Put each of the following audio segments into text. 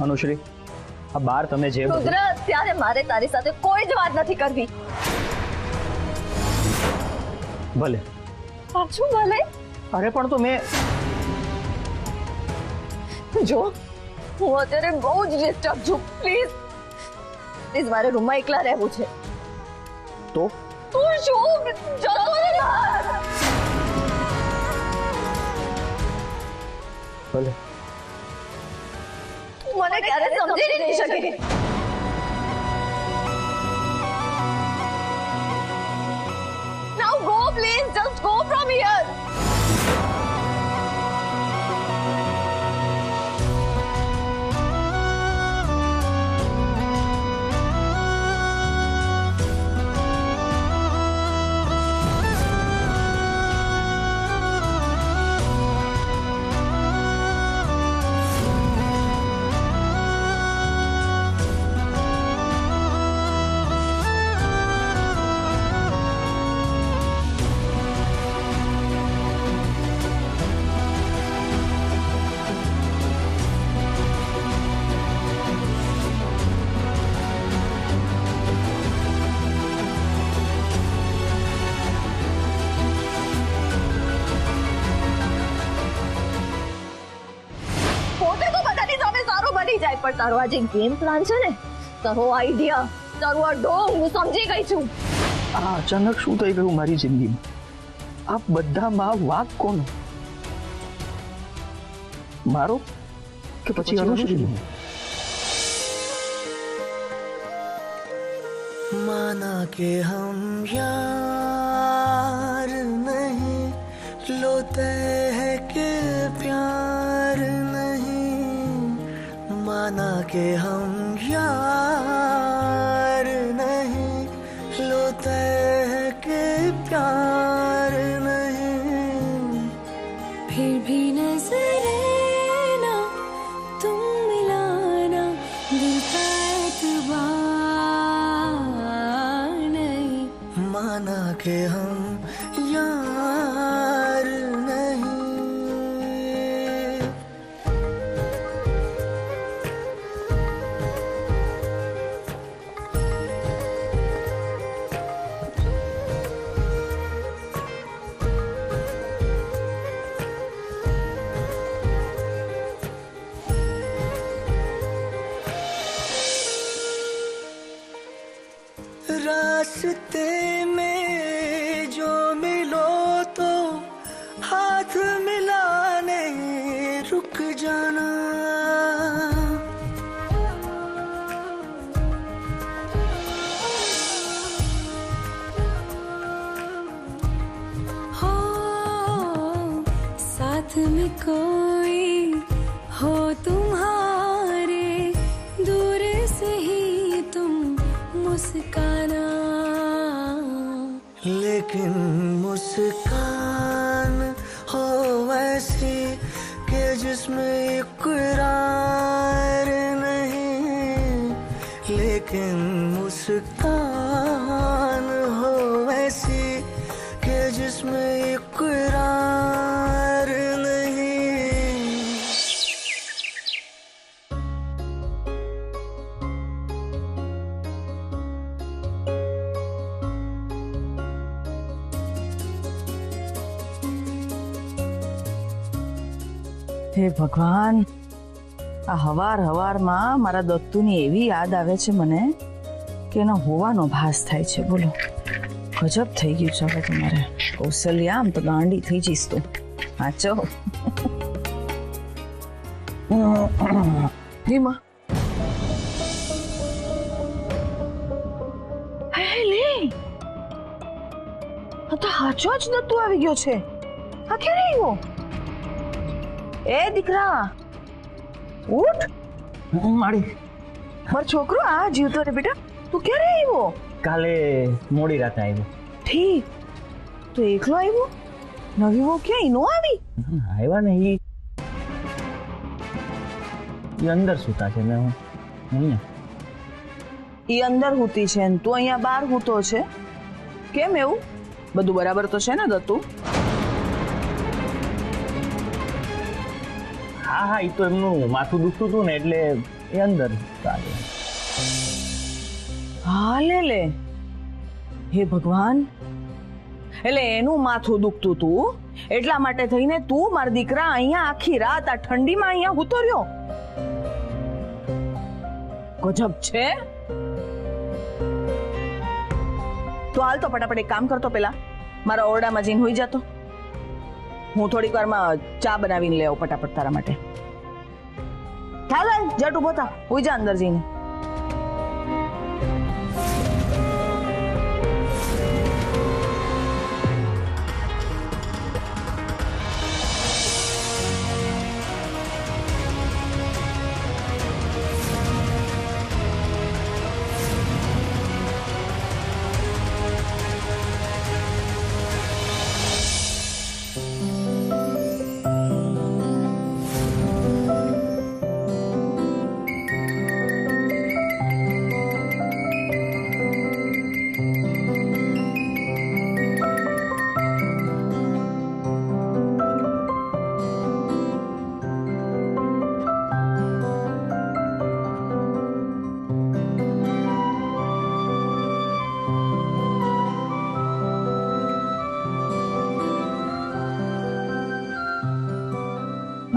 अनुश्री, આ બાર તમે જે રુદ્ર, ત્યારે મારે તારી સાથે કોઈ જ વાત નથી કરવી. ભલે. પાછું ભલે? અરે પણ તો મેં જો હું અત્યારે બહુ જ ડિસ્ટર્બ છું. પ્લીઝ પ્લીઝ મારે રૂમમાં એકલા રહેવું છે. તો તું શું જતો રહે? ભલે. મને ક્યારે સમજી નહીં શકે. Now go please, just go from here. પણ તારો આ જે ગેમ પ્લાન છે ને, તારો આઈડિયા, તારો આ ઢોંગ હું સમજી ગઈ છું. આ અચાનક શું થઈ ગયું મારી જિંદગીમાં? આ બધામાં વાંક કોનો? મારો કે પછી અનુશ્રીનો? माना के हम यार नहीं लोते हैं कि प्यार नहीं, माना के हम यार नहीं लोते हैं कि प्यार नहीं, फिर भी नजरे ना तुम मिलाना दिल का एतबार नहीं, माना के हम यार नहीं. रास्ते में जो मिलो तो हाथ मिलाने रुक जाना, हो साथ में कोई हो तुम्हारे, दूर से ही तुम मुस्काना, लेकिन मुस्कान हो वैसी कि जिसमें इकरार नहीं, लेकिन मुस्कान हो वैसी कि जिसमें इकरार नहीं. હે ભગવાન, આ હવાર હવારમાં મારા દત્તુની એવી યાદ આવે છે મને કે એનો હોવાનો ભાસ થાય છે. બોલો, ગજબ થઈ ગયું છે હવે તમારે. કૌશલ્યા, આમ તો ગાંડી થઈ જઈશ તું. વાંચો રીમા. હે લે, આ તો હાચો જ દત્તુ આવી ગયો છે. આ ક્યારે આવ્યો? એ દીકરા ઉઠ. મારી મારો છોકરો આ જીવતો રે બેટા. તું ક્યારે આવ્યો? કાલે મોડી રાતે આવ્યો. ઠીક, તો એકલો આવ્યો? નવી વહુ ક્યાંય નો આવી? આવ્યા ને ઈ એ અંદર સૂતા છે ને હું અહીંયા. ઈ અંદર હૂતી છે ને તું અહીંયા બહાર હૂતો છે, કેમ એવું? બધું બરાબર તો છે ને દત્તુ? હા હા, એ તો એમનું માથું દુખતું હતું ને એટલે એ અંદર સૂતા છે. હા લે હે ભગવાન, એટલે એનું માથું દુખતું હતું એટલા માટે થઈને તું મારા દીકરા અહીંયા આખી રાત આ ઠંડીમાં અહીંયા હૂતો રહ્યો? ગજબ છે. તો હાલ તો ફટાફટ એક કામ કરતો, પેલા મારા ઓરડામાં જઈને હોઈ જતો. હું થોડીક વારમાં ચા બનાવીને લેવું ફટાફટ તારા માટે. હાલ હાલ જટ ઉભો થા, હોઈ જા અંદર જઈને.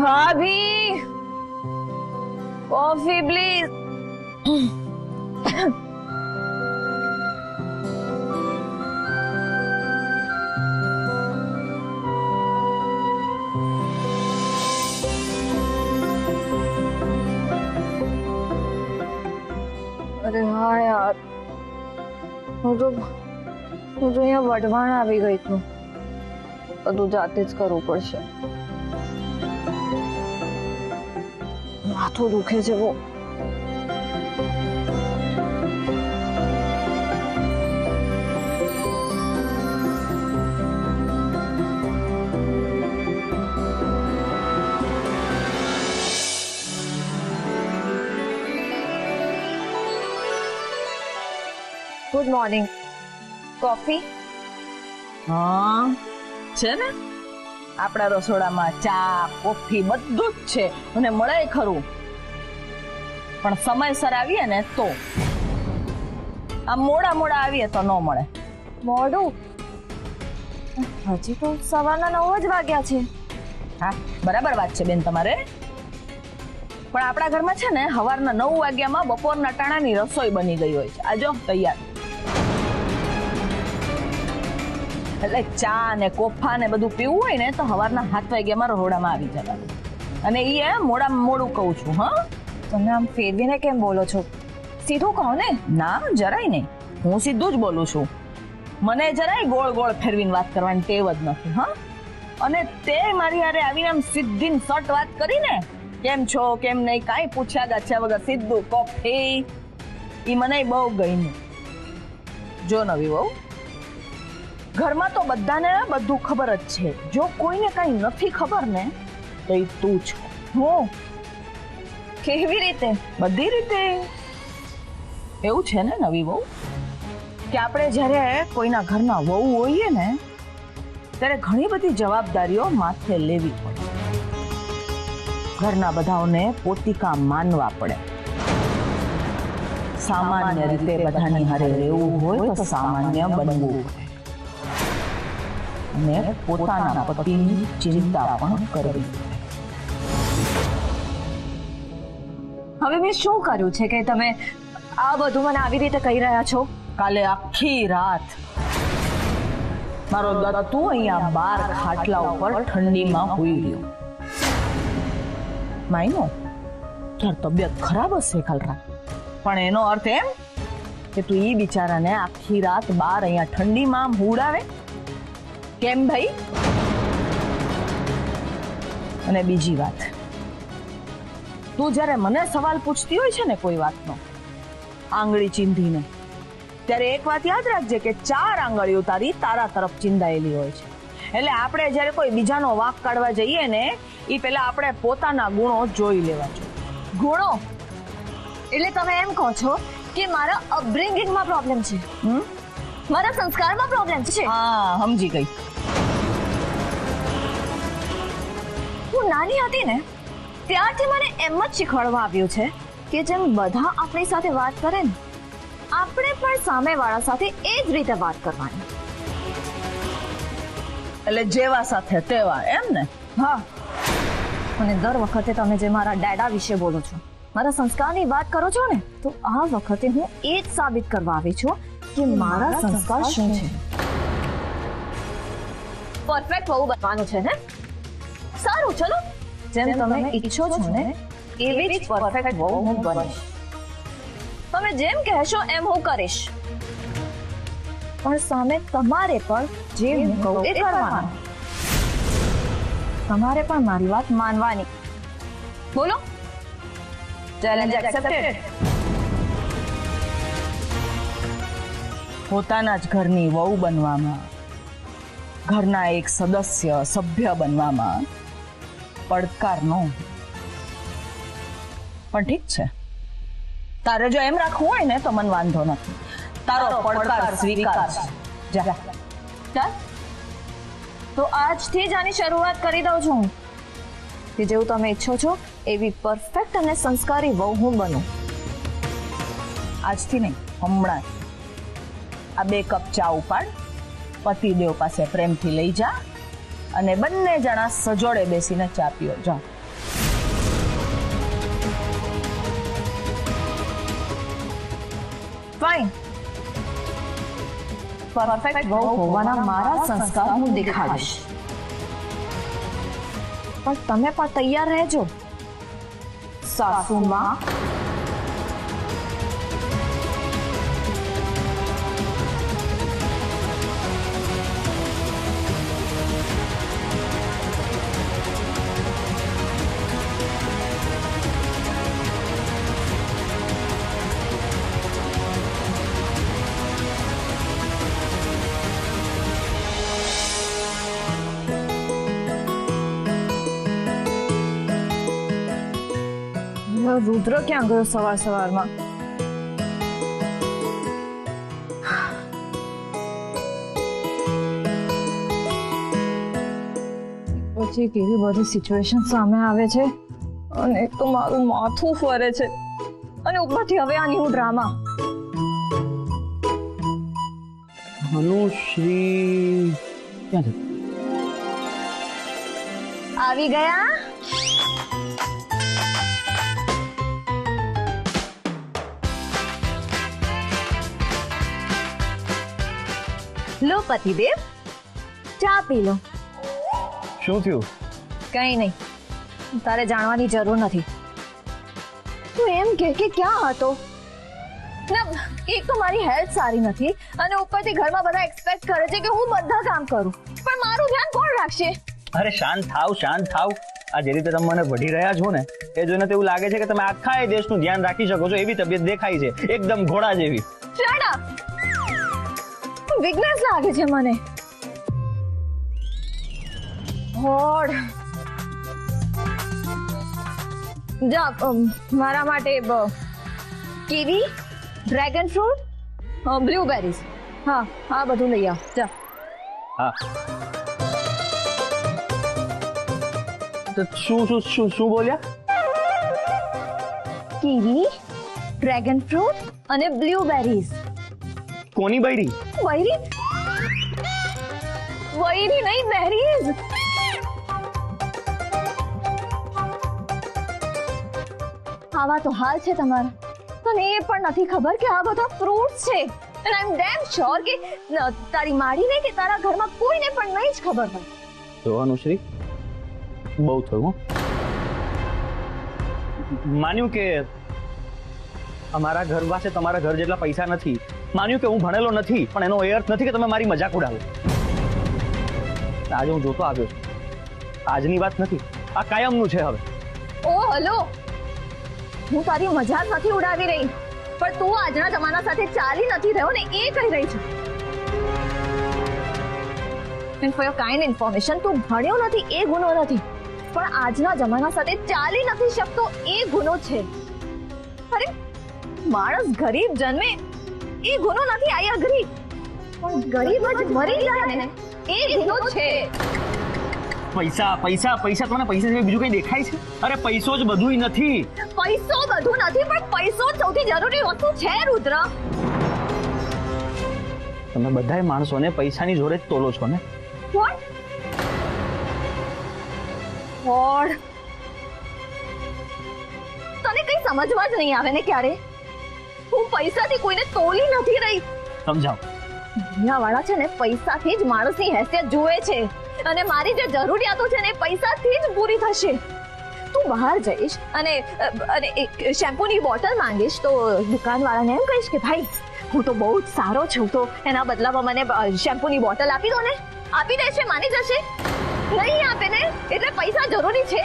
ભાભી, કોફી પ્લીઝ. અરે હા યાર, હું તો અહીંયા વઢવાણ આવી ગઈ છું. બધું જાતે જ કરવું પડશે. માથું દુખે છે બહુ. Good morning. કોફી? હા છે ને, આપણા રસોડામાં ચા કોફી બધું જ છે અને મળે ખરું, પણ સમયસર આવીએ ને તો. આમ મોડા આવીએ તો ન મળે. મોડું? હજી તો સવારના 9 જ વાગ્યા છે. હા બરાબર વાત છે બેન તમારે, પણ આપણા ઘરમાં છે ને સવારના 9 વાગ્યામાં બપોરના ટાણાની રસોઈ બની ગઈ હોય છે. આજો તૈયાર. એટલે ચા ને કોફા ને બધું પીવું હોય ને તો સવારના 7 વાગ્યામાં રહોડામાં આવી જવાનું. અને એ મોડામાં મોડું કહું છું. હા, તમે આમ ફેરવીને કેમ બોલો છો? સીધું કહો ને. ના જરાય નહીં, હું સીધું જ બોલું છું. મને જરાય ગોળ ગોળ ફેરવીને વાત કરવાની ટેવ જ નથી. હા, અને તે મારી હારે આવીને આમ સીધી સટ વાત કરીને કેમ છો કેમ નહીં કાંઈ પૂછ્યા ગાછ્યા વગર સીધું કોફી, એ મને બહુ ગમ્યું. જો નવી વહુ, ઘરમાં તો બધાને બધું ખબર જ છે. જો કોઈને કઈ નથી ખબર ને તો એ તું છો. હું કેવી રીતે? બધી રીતે. એવું છે ને નવી વહુ કે આપણે જ્યારે કોઈના ઘરના વહુ હોઈએ ને ત્યારે ઘણી બધી જવાબદારીઓ માથે લેવી પડે. ઘરના બધાઓને પોતિકા માનવા પડે. સામાન્ય રીતે બધાની હારે રહેવું હોય તો સામાન્ય બનવું પડે અને પોતાના પતિની ચિંતા પણ કરવી. હવે મેં શું કર્યું છે કે તમે આ બધું મને આવી રીતે કહી રહ્યા છો? કાલે આખી રાત મારો દત્તુ અહીંયા 12 ખાટલા ઉપર ઠંડીમાં હુઈ ગયો. માયનો તાર તબિયત ખરાબ હશે કાલ રાત, પણ એનો અર્થ એમ કે તું ઈ બિચારાને આખી રાત 12 અહીંયા ઠંડીમાં હુડાવે કેમ ભાઈ? અને બીજી વાત, તું જ્યારે મને સવાલ પૂછતી હોય છે ને કોઈ વાતનો આંગળી ચીંધીને, ત્યારે એક વાત યાદ રાખજે કે 4 આંગળીઓ તારા તરફ ચીંધાયેલી હોય છે. એટલે આપણે જ્યારે કોઈ બીજાનો વાંક કાઢવા જઈએ ને એ પહેલા આપણે પોતાના ગુણો જોઈ લેવા જોઈએ. ગુણો એટલે તમે એમ કહો છો કે મારા અપબ્રિંગિંગમાં પ્રોબ્લેમ છે, મારા સંસ્કારમાં પ્રોબ્લેમ છે. હા, સમજી ગઈ. હું નાની હતી ને ત્યારથી મને એમ જ શીખવાડવામાં આવ્યું છે કે જેમ બધા આપણી સાથે વાત કરે ને, આપણે પણ સામેવાળા સાથે એ જ રીતે વાત કરવાની. એટલે જેવા સાથે તેવા, એમ ને? હા, અને દર વખતે તમે જે મારા ડેડા વિશે બોલો છો, મારા સંસ્કારની વાત કરો છો ને, તો આ વખતે હું એ જ સાબિત કરવા આવી છું કે મારા સંસ્કાર શું છે. પરફેક્ટ વહુ બનવાનું છે ને? સારું, ચલો, જેમ તમે ઈચ્છો છો ને એવી જ પરફેક્ટ વહુ હું બનીશ. તમે જેમ કહેશો એમ હું કરીશ, પણ સામે તમારે પણ જે હું કહું એ કરવાનું. તમારે પણ મારી વાત માનવાની. બોલો, ચેલેન્જ એક્સેપ્ટેડ. પોતાના જ ઘરની વહુ બનવામાં, ઘરના એક સભ્ય બનવામાં પડકાર નો. પણ ઠીક છે, તારે જો એમ રાખવું હોય ને તો મને વાંધો નથી. તારો પડકાર સ્વીકાર છે. જા. ચાલ, તો આજથી જ આની શરૂઆત કરી દઉં છું કે જેવું તમે ઈચ્છો છો એવી પરફેક્ટ અને સંસ્કારી વહુ હું બનું. આજથી નહીં, હમણાં જ. આ 2 કપ ચા ઉપાડ, પતિદેવ પાસે પ્રેમથી લઈ જા અને બંને જણા સજોડે બેસીને ચા પીઓ. જાઓ. ફાઇન. પરફેક્ટ વહુ હોવાના મારા સંસ્કાર હું દેખાડીશ, પણ તમે પણ તૈયાર રહેજો સાસુમાં. રુદ્ર ક્યાં ગયો સવારમાં? પછી કેવી બધી સિચ્યુએશન સામે આવે છે, અને એક તો મારું માથું ફરે છે, અને ઉપરથી હવે આ ન્યુ ડ્રામા. અનુશ્રી ક્યાં છે? આવી ગયા? લો પતિદેવ, ચા પી લો. શું થયું? કઈ નહીં, તારે જાણવાની જરૂર નથી. તું એમ કે ક્યાં હતો? ના, એક તો મારી હેલ્થ સારી નથી, અને ઉપરથી ઘરમાં બધા એક્સપેક્ટ કરે છે કે હું બધા કામ કરું, પણ મારું ધ્યાન કોણ રાખશે? અરે શાંત થાવ, શાંત થાવ. આ જે રીતે તમે મને વઢી રહ્યા છો ને, એ જોઈને તો એવું લાગે છે કે તમે આખા એ દેશનું ધ્યાન રાખી શકો છો એવી તબિયત દેખાય છે, એકદમ ઘોડા જેવી. Shut up! વીકનેસ લાગે છે મને. હોડ જા, મારા માટે કીવી, ડ્રેગન ફ્રૂટ, બ્લુબેરીઝ, હા આ બધું લઈ આવ. જા. હા, તો શું બોલ્યા? કીવી, ડ્રેગન ફ્રૂટ અને બ્લુબેરીઝ. કોની બૈરી? વૈરી? વૈરી નહીં, બેરીઝ. આવા તો હાલ છે તમારા, તને એ પણ નથી ખબર કે આ બધા ફ્રૂટ્સ છે. and I'm damn sure કે તારી માડીને કે તારા ઘરમાં કોઈને પણ નહીં જ ખબર હોય. તો અનુશ્રી, બહુ થયું. માન્યું કે અમારા ઘર પાસે તમારા ઘર જેટલા પૈસા નથી, માન્યું કે હું ભણેલો નથી, પણ એનો એ અર્થ નથી કે તમે મારી મજાક ઉડાવો. આજે હું જોતો આવ્યો છું, આજની વાત નથી, આ કાયમનું છે હવે. ઓ હલો, હું તારી મજાક નથી ઉડાવી રહી, પણ તું આજના જમાના સાથે ચાલી નથી રહ્યો ને એ કહી રહી છું. And for your kind information, તું ભણ્યો નથી એ ગુનો નથી, પણ આજના જમાના સાથે ચાલી નથી શકતો એ ગુનો છે. અરે માણસ ગરીબ જન્મે એ ગુનો નથી, આઈ અગ્રી, પણ ગરીબ જ મરી જાય ને એ ગુનો છે. પૈસા પૈસા પૈસા, તમને પૈસા સિવાય બીજું કઈ દેખાય છે? અરે પૈસો જ બધુંય નથી. પૈસો બધું નથી, પણ પૈસો જ સૌથી જરૂરી વસ્તુ છે રુદ્ર. તમે બધાય માણસોને પૈસાની જોડે જ તોલો છો ને. What? Lord. તને કઈ સમજવા જ નહીં આવે ને ક્યારે? હું પૈસાથી કોઈને તોલી નથી રહી. સમજાવો. દુનિયાવાળા છે ને પૈસાથી જ માણસની હેસિયત જુએ છે, અને મારી જે જરૂરિયાતો છે ને પૈસાથી જ પૂરી થશે. તું બહાર જઈશ અને એક શેમ્પૂની બોટલ માંગીશ તો દુકાનવાળાને એમ કહીશ કે ભાઈ હું તો બહુ જ સારો છું, તો એના બદલામાં મને શેમ્પૂની બોટલ આપી દો ને. આપી દેશે? માની જશે? નહીં આપે ને. એટલે પૈસા જરૂરી છે.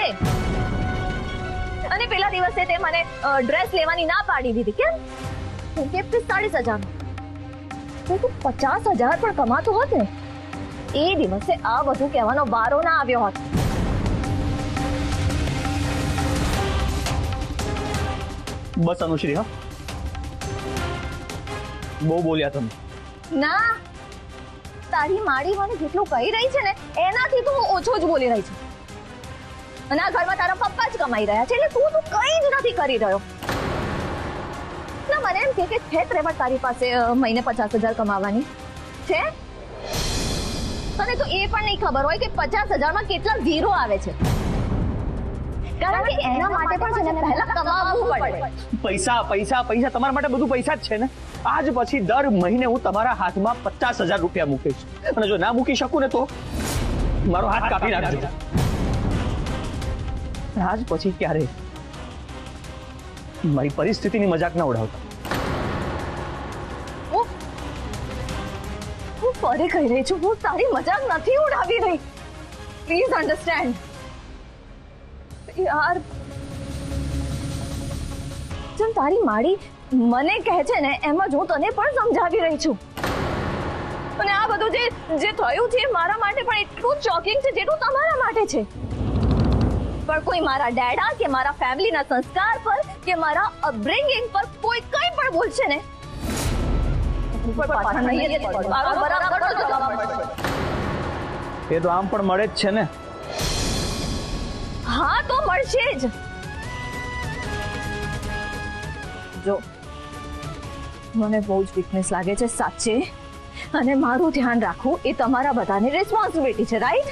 અને પેલા દિવસે તે મને ડ્રેસ લેવાની ના પાડી દીધી. કેમ? કેમ કે 45,000 તો તું 50,000 પણ કમાતો હોત ને એ દિવસે આ બધું કહેવાનો વારો ના આવ્યો હોત. બસ અનુશ્રી, હા બહુ બોલ્યા તમે. ના, તારી માડી મને જેટલું કહી રહી છે ને એનાથી તું ઓછો જ બોલી રહી છે. અને આ ઘરમાં તારા પપ્પા જ કમાઈ રહ્યા છે, એટલે તું કઈ જ નથી કરી રહ્યો. ના, મને એમ કે છે ત્રેવડ તારી પાસે મહિને 50,000 કમાવાની છે. તને તો એ પણ નહીં ખબર હોય કે 50,000 માં કેટલા ઝીરો આવે છે. કારણ કે એના માટે પણ છે ને પહેલા કમાવવું પડે. પૈસા પૈસા પૈસા, તમારા માટે બધું પૈસા જ છે ને. આજ પછી દર મહિને હું તમારા હાથમાં 50,000 રૂપિયા મૂકીશ, અને જો ના મૂકી શકું ને તો મારો હાથ કાપી નાખજો. આજ પછી ક્યારે મારી પરિસ્થિતિની મજાક ના ઉડાવતા. હું ફરી કહી રહી છું, હું તારી મજાક નથી ઉડાવી રહી. Please understand. યાર, જેમ તારી માડી મને કહે છે ને એમ જ હું તને પણ સમજાવી રહી છું. અને આ બધું જે થયું છે મારા માટે પણ એટલું શોકિંગ છે જેટલું તમારા માટે છે. પણ કોઈ મારા ડેડા કે મારા ફેમિલીના સંસ્કાર પર કે મારા અપબ્રિંગિંગ પર કોઈ કંઈ પણ બોલશે ને પાછા નહીં જ પડે. આનો બરાબર જવાબ મળશે. એ તો આમ પણ મળે જ છે ને. હા, તો મળશે જ. જો મને બહુ જ વીકનેસ લાગે છે સાચે, અને મારું ધ્યાન રાખવું એ તમારા બધાની રિસ્પોન્સિબિલિટી છે, રાઈટ?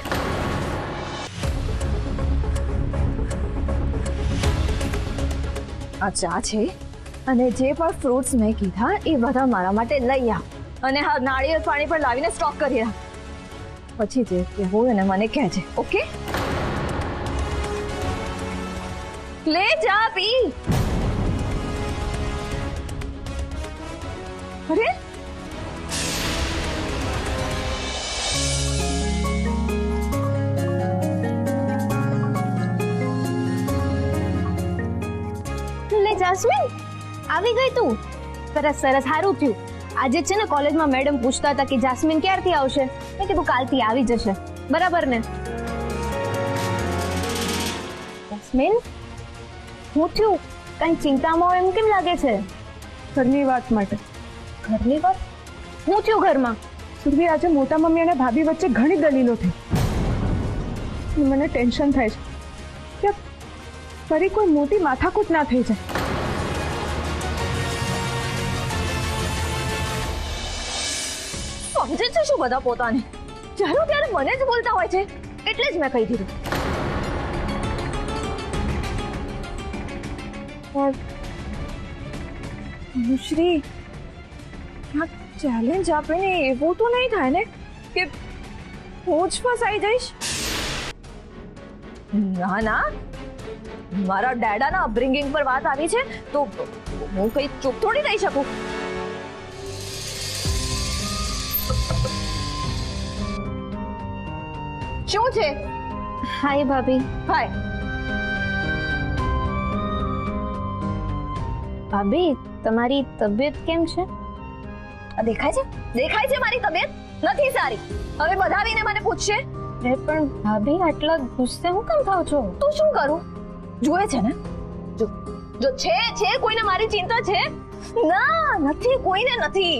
આ ચા છે, અને જે પણ ફ્રૂટ્સ મેં કીધા એ બધા મારા માટે લઈ આવ. અને હા, નાળિયેર પાણી પણ લાવીને સ્ટોક કરી રાખ. પછી જે કહેવું એને મને કહેજે, ઓકે? લે જા પી. અરે લે જાસ્મીન, આવી ગઈ તું? સરસ સરસ, સારું થયું. આજે છે ને કોલેજમાં મેડમ પૂછતા હતા કે જાસ્મીન ક્યારથી આવશે. મેં કીધું કાલથી આવી જશે. બરાબર ને? જાસ્મીન, હું થયું? કઈ ચિંતામાં હોય એમ કેમ લાગે છે? ઘરની વાત માટે. ઘરની વાત? હું થયું ઘરમાં? સુરભી, આજે મોટા મમ્મી અને ભાભી વચ્ચે ઘણી દલીલો થઈ. મને ટેન્શન થાય છે કે ફરી કોઈ મોટી માથાકૂટ ના થઈ જાય. સમજે છે શું બધા પોતાને? જ્યારે ત્યારે મને જ બોલતા હોય છે, એટલે જ મેં કહી દીધું. અનુશ્રી, આ ચેલેન્જ આપીને એવું તો નહીં થાય ને કે હું જ ફસાઈ જઈશ? ના ના, મારા ડેડાના અપબ્રિંગિંગ પર વાત આવી છે તો હું કઈ ચૂપ થોડી રહી શકું. શું છે? હાય ભાભી. હાય. ભાભી, તમારી તબિયત કેમ છે? દેખાય છે મારી તબિયત નથી સારી. હવે બધા આવીને મને પૂછશે અરે પણ ભાભી આટલા ગુસ્સે હું કેમ થાવ છો? તું શું કરું? જુએ છે ને, જો જો છે કોઈને મારી ચિંતા છે? ના, નથી, કોઈને નથી.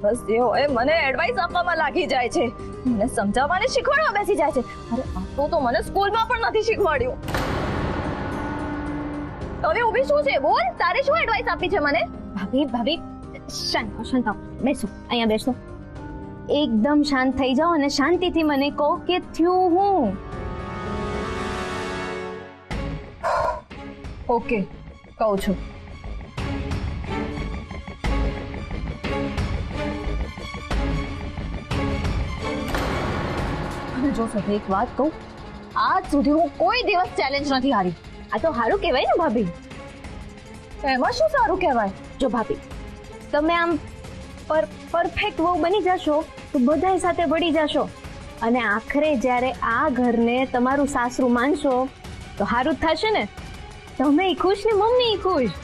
બસ જે હોય મને એડવાઇસ આપવામાં લાગી જાય છે, મને સમજાવવાને શીખવાડવા બેસી જાય છે. અરે આ તો મને સ્કૂલમાં પણ નથી શીખવાડ્યું. હવે ઊભી શું છે? બોલ, તારે શું એડવાઇસ આપી છે મને? ભાભી શાંત થાવ. બેસો, અહીંયા બેસો. એકદમ શાંત થઈ જાઓ અને શાંતિથી મને કહો કે થયું હું. ઓકે, કહું છું. અને જો સભી એક વાત કહું, આજ સુધી હું કોઈ દિવસ ચેલેન્જ નથી હારી. આ તો સારું કહેવાય ને ભાભી. એમાં શું સારું કહેવાય? જો ભાભી, તમે આમ પરફેક્ટ વહુ બની જશો તો બધાય સાથે ભળી જશો અને આખરે જ્યારે આ ઘરને તમારું સાસરું માનશો તો સારું જ થશે ને. તમે ખુશ ને મમ્મી ખુશ.